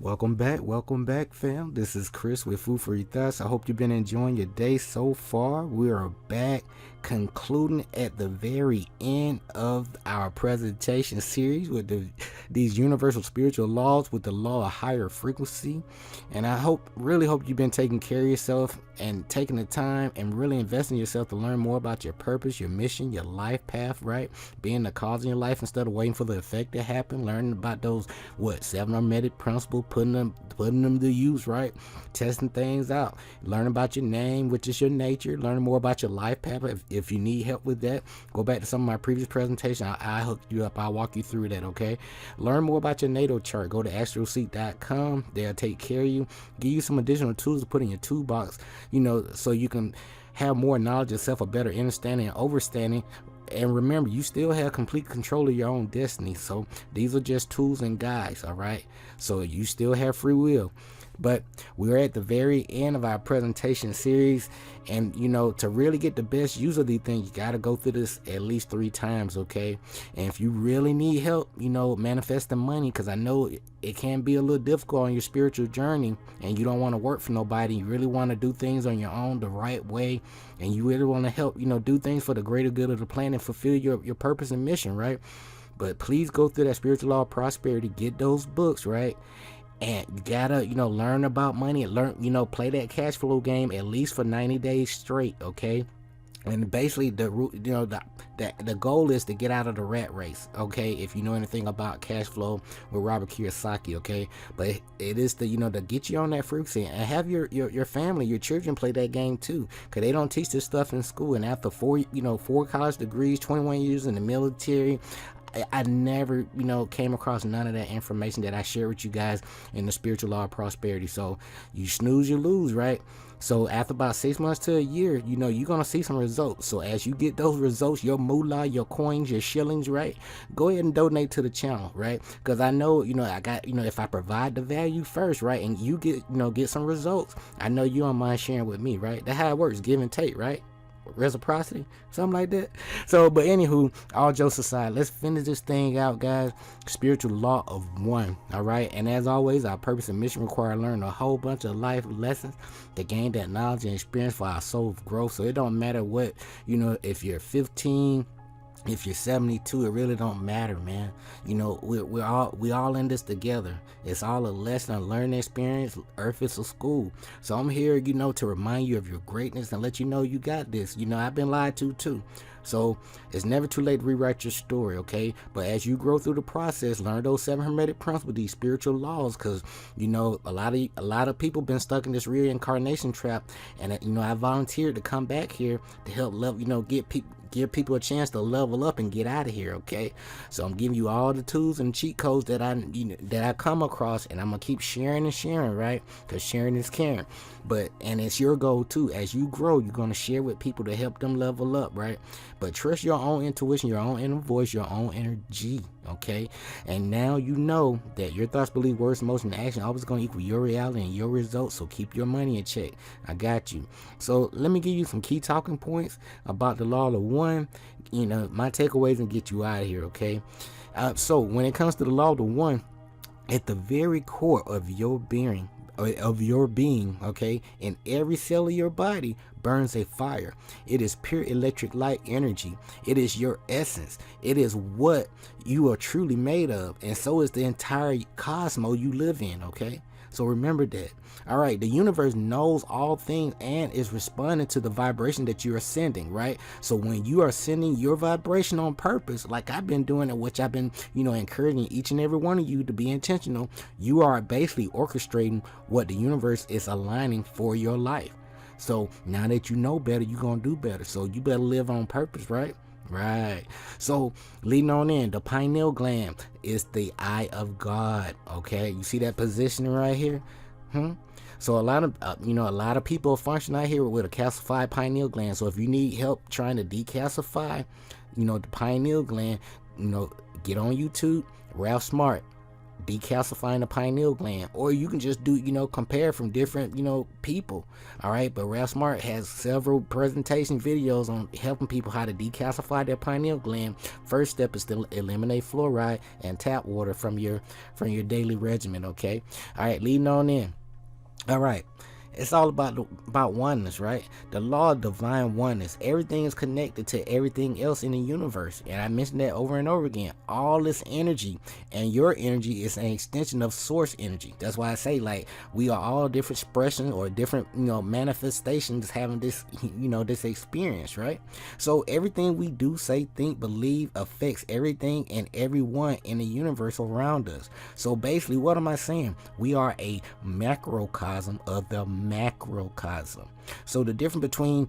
Welcome back, fam. This is Chris with F4YT. I hope you've been enjoying your day so far. We are back, concluding at the very end of our presentation series with these universal spiritual laws with the law of higher frequency. And I really hope you've been taking care of yourself and taking the time and really investing in yourself to learn more about your purpose, your mission, your life path, right? Being the cause in your life instead of waiting for the effect to happen. Learning about those 7 hermetic principles, putting them to use, right? Testing things out. Learn about your name, which is your nature. Learning more about your life path. If you need help with that, go back to some of my previous presentations. I hook you up. I'll walk you through that, okay? Learn more about your natal chart. Go to astroseek.com. They'll take care of you, give you some additional tools to put in your toolbox, so you can have more knowledge of yourself, a better understanding and overstanding. And remember, you still have complete control of your own destiny. So these are just tools and guides, all right? So you still have free will. But we're at the very end of our presentation series. And, to really get the best use of these things, you got to go through this at least 3 times, okay? And if you really need help, manifesting money, because I know it can be a little difficult on your spiritual journey and you don't want to work for nobody. You really want to do things on your own the right way. And you really want to help, do things for the greater good of the planet and fulfill your purpose and mission, right? But please go through that spiritual law of prosperity, get those books, right? And you gotta, learn about money and learn, play that cash flow game at least for 90 days straight, okay? And basically, the goal is to get out of the rat race, okay? If you know anything about cash flow with Robert Kiyosaki, okay? But it is to get you on that frequency and have your family, your children play that game too, because they don't teach this stuff in school. And after 4 college degrees, 21 years in the military, I never, came across none of that information that I share with you guys in the spiritual law of prosperity. So you snooze, you lose, right? So after about 6 months to a year, you're going to see some results. So as you get those results, your moolah, your coins, your shillings, right? Go ahead and donate to the channel, right? Because I know, I got, if I provide the value first, right? And you get some results, I know you don't mind sharing with me, right? That's how it works, give and take, right? Reciprocity, something like that. So, but anywho, all jokes aside, let's finish this thing out, guys. Spiritual law of one, all right? And as always, our purpose and mission require learning a whole bunch of life lessons to gain that knowledge and experience for our soul growth. So it don't matter what, if you're 15, if you're 72, it really don't matter, man. We're all in this together. It's all a lesson, a learning experience. Earth is a school. So I'm here, to remind you of your greatness and let you know you got this. I've been lied to too. So it's never too late to rewrite your story, okay? But as you grow through the process, learn those 7 hermetic principles, these spiritual laws, because a lot of people been stuck in this reincarnation trap. And I volunteered to come back here to help give people a chance to level up and get out of here, okay? So I'm giving you all the tools and cheat codes that I come across, and I'm gonna keep sharing and sharing, right? Because sharing is caring. And it's your goal too. As you grow, you're gonna share with people to help them level up, right? But trust your own intuition, your own inner voice, your own energy, okay? And now you know that your thoughts, beliefs, words, emotion, and action always gonna equal your reality and your results. So keep your money in check. I got you. So let me give you some key talking points about the law of one. My takeaways and get you out of here, okay? So when it comes to the law of one, at the very core of your being, okay, in every cell of your body burns a fire. It is pure electric light energy. It is your essence. It is what you are truly made of, and so is the entire cosmos you live in, okay? So remember that. All right, the universe knows all things and is responding to the vibration that you are sending, right? So when you are sending your vibration on purpose, like I've been doing it, which I've been, encouraging each and every one of you to be intentional, you are basically orchestrating what the universe is aligning for your life. So now that you know better, you're going to do better. So you better live on purpose, right? Right. So leading on in, the pineal gland is the eye of God. Okay, you see that positioning right here? So a lot of people function out here with a calcified pineal gland. So if you need help trying to decalcify, the pineal gland, get on YouTube, Ralph Smart. decalcifying the pineal gland, or you can just do, compare from different, people. All right, but Ralph Smart has several presentation videos on helping people how to decalcify their pineal gland. First step is to eliminate fluoride and tap water from your daily regimen. Okay, all right, leading on in. All right, it's all about oneness, right? The law of divine oneness. Everything is connected to everything else in the universe. And I mentioned that over and over again. All this energy, and your energy is an extension of source energy. That's why I say, like, we are all different expressions or different, manifestations having this, this experience, right? So everything we do, say, think, believe affects everything and everyone in the universe around us. So basically, what am I saying? We are a macrocosm of the macrocosm. So the difference between,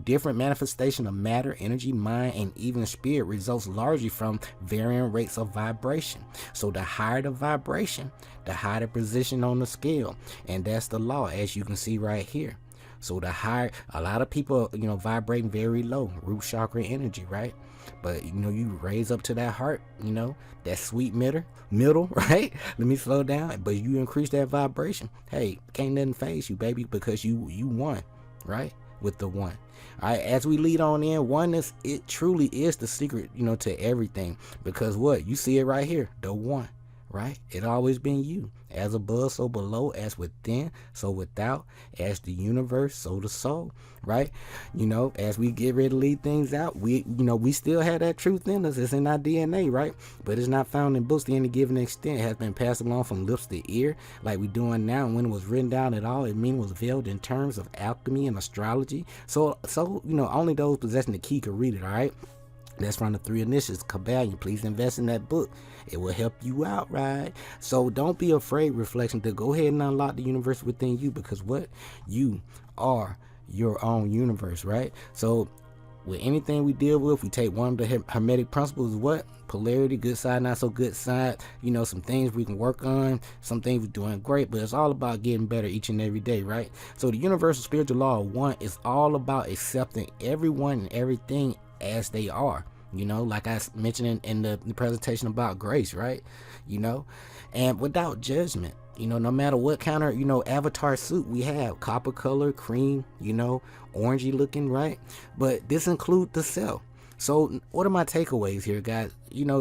different manifestation of matter, energy, mind, and even spirit results largely from varying rates of vibration. So the higher the vibration, the higher the position on the scale. And that's the law, as you can see right here. So the higher, a lot of people, vibrating very low, root chakra energy, right? But, you raise up to that heart, that sweet middle, right? Let me slow down. But you increase that vibration. Hey, can't nothing phase you, baby, because you won, right? With the one. All right, as we lead on in, oneness, it truly is the secret, to everything. Because what? You see it right here, the one, right? It always been you. As above, so below, as within, so without, as the universe, so the soul, right? As we get ready to lead things out, we still have that truth in us. It's in our DNA, right? But it's not found in books to any given extent. It has been passed along from lips to ear, like we're doing now. And when it was written down at all, it means was veiled in terms of alchemy and astrology. So only those possessing the key could read it, all right? That's from the 3 Initiates, Kabbalion. Please invest in that book. It will help you out, right? So don't be afraid, reflection, to go ahead and unlock the universe within you, because what? You are your own universe, right? So with anything we deal with, we take one of the hermetic principles, what? Polarity, good side, not so good side. Some things we can work on, some things we're doing great, but it's all about getting better each and every day, right? So the universal spiritual law of one is all about accepting everyone and everything as they are, like I mentioned in the presentation about grace, right? And without judgment, no matter what kind of, avatar suit we have, copper color, cream, orangey looking, right? But this includes the self. So what are my takeaways here, guys?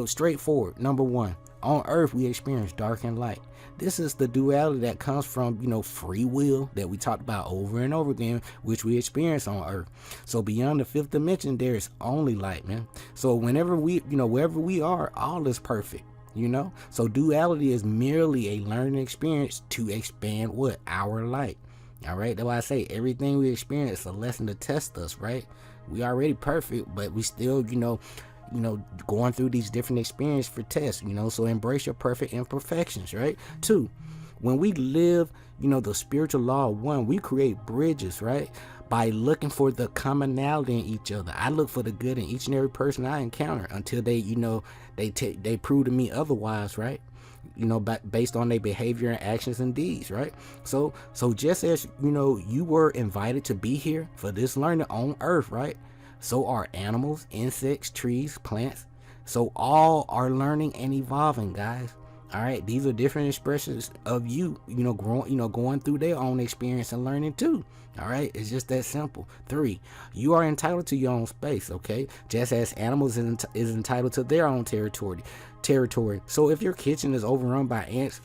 Straightforward. Number one, on earth, we experience dark and light. This is the duality that comes from, free will that we talked about over and over again, which we experience on earth. So beyond the 5th dimension, there is only light, man. So whenever we, wherever we are, all is perfect, So duality is merely a learning experience to expand what? Our light. All right. That's why I say everything we experience is a lesson to test us, right? We already perfect, but we still, going through these different experiences for tests, so embrace your perfect imperfections, right? 2, when we live, the spiritual law of one, we create bridges, right? By looking for the commonality in each other. I look for the good in each and every person I encounter until they, they prove to me otherwise, right? Based on their behavior and actions and deeds, right? So just as, you were invited to be here for this learning on earth, right? So are animals, insects, trees, plants. So all are learning and evolving, guys. All right, these are different expressions of you, going through their own experience and learning too. All right, it's just that simple. 3, you are entitled to your own space, okay? Just as animals is entitled to their own territory. So if your kitchen is overrun by ants,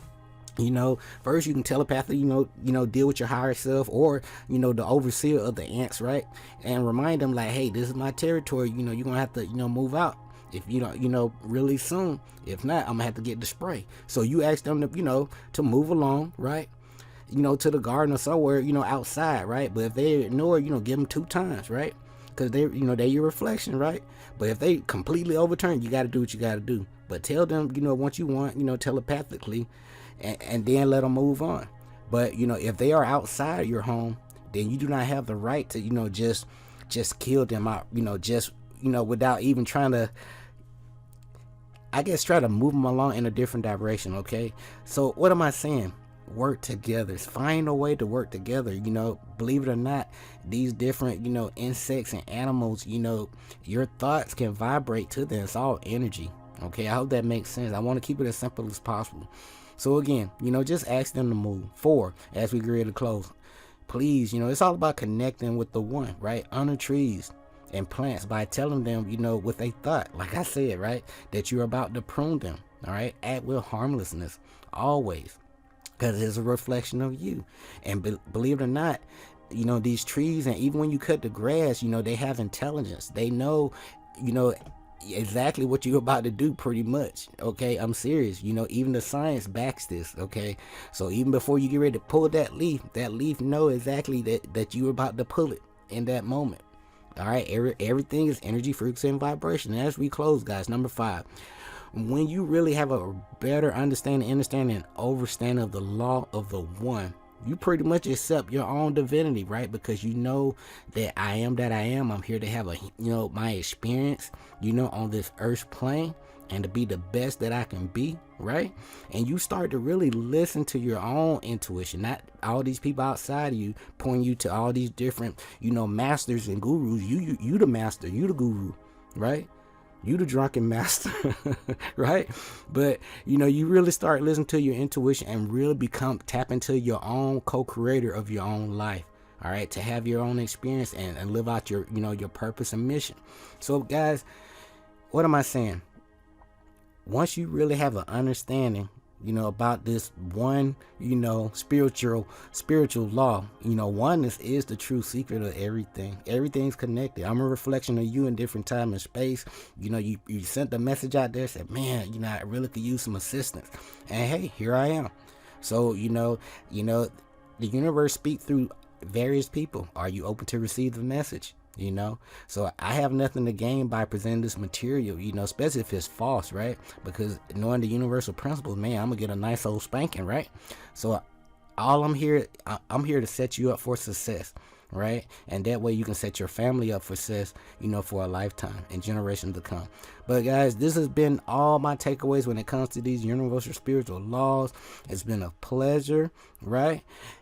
first you can telepathically, deal with your higher self or, the overseer of the ants, right? And remind them like, hey, this is my territory. You're going to have to, move out if you don't, really soon. If not, I'm gonna have to get the spray. So you ask them to, to move along, right? To the garden or somewhere, outside, right? But if they ignore, give them 2 times, right? Because they're your reflection, right? But if they completely overturn, you got to do what you got to do. But tell them, what you want, telepathically, and then let them move on. But if they are outside your home, then you do not have the right to just kill them out, without even trying to, I guess, try to move them along in a different direction. Okay, so what am I saying? Work together. Find a way to work together. Believe it or not, these different insects and animals, your thoughts can vibrate to them. It's all energy. Okay, I hope that makes sense. I want to keep it as simple as possible. So again, just ask them to move. 4, as we get ready to close, please, it's all about connecting with the one, right? Honor trees and plants by telling them, what they thought. Like I said, right? That you're about to prune them, all right? Act with harmlessness, always. Because it's a reflection of you. And believe it or not, these trees, and even when you cut the grass, they have intelligence. They know, exactly what you're about to do, pretty much. Okay, I'm serious. Even the science backs this. Okay, so even before you get ready to pull that leaf know exactly that you're about to pull it in that moment. All right, everything is energy, frequency, and vibration. And as we close, guys, number 5, when you really have a better understanding and overstanding of the law of the one, you pretty much accept your own divinity, right? Because you know that I am that I am. I'm here to have my experience, on this earth plane, and to be the best that I can be, right? And you start to really listen to your own intuition, not all these people outside of you pointing you to all these different, masters and gurus. You the master, you the guru, right? You the drunken master, right? But you really start listening to your intuition and really tap into your own co-creator of your own life. All right, to have your own experience and live out your your purpose and mission. So guys, what am I saying? Once you really have an understanding about this one, spiritual law, oneness is the true secret of everything. Everything's connected. I'm a reflection of you in different time and space. You sent the message out there, said, man, I really could use some assistance. And hey, here I am. So, the universe speaks through various people. Are you open to receive the message? So I have nothing to gain by presenting this material, especially if it's false, right? Because knowing the universal principles, man, I'm gonna get a nice old spanking, right? So I'm here to set you up for success, right? And that way you can set your family up for success, for a lifetime and generations to come. But guys, this has been all my takeaways when it comes to these universal spiritual laws. It's been a pleasure, right?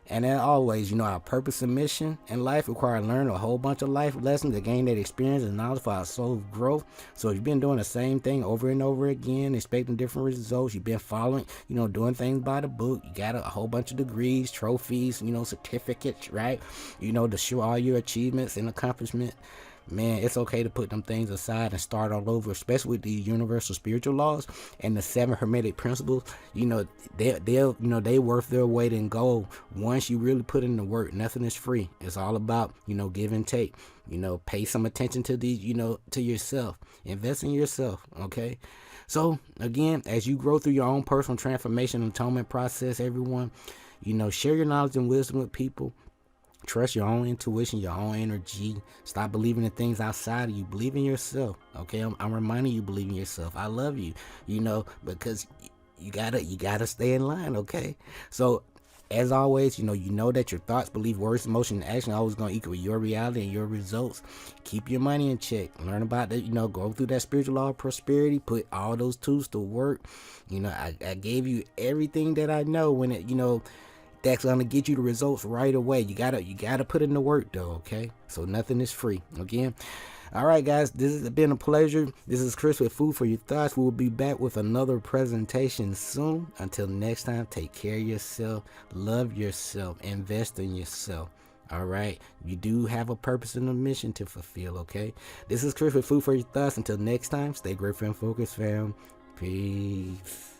And as always, our purpose and mission in life require learning a whole bunch of life lessons to gain that experience and knowledge for our soul growth. So if you've been doing the same thing over and over again, expecting different results, you've been following, doing things by the book, you got a whole bunch of degrees, trophies, certificates, right? To show all your achievements and accomplishments. Man, it's okay to put them things aside and start all over, especially with these universal spiritual laws and the 7 hermetic principles. They worth their weight in gold once you really put in the work. Nothing is free. It's all about, give and take. Pay some attention to these, to yourself. Invest in yourself, okay? So, again, as you grow through your own personal transformation and atonement process, everyone, share your knowledge and wisdom with people. Trust your own intuition, your own energy. Stop believing in things outside of you. Believe in yourself. Okay, I'm reminding you, believe in yourself. I love you, because you gotta stay in line. Okay, so as always, you know that your thoughts, beliefs, words, emotion, and action are always gonna equal your reality and your results. Keep your money in check. Learn about that. Go through that spiritual law of prosperity. Put all those tools to work. I gave you everything that I know when it, that's gonna get you the results right away. You gotta put in the work though, okay? So nothing is free. Again. Alright guys, this has been a pleasure. This is Chris with Food for Your Thoughts. We will be back with another presentation soon. Until next time, take care of yourself, love yourself, invest in yourself. Alright, you do have a purpose and a mission to fulfill, okay? This is Chris with Food for Your Thoughts. Until next time, stay grateful and focused, fam. Peace.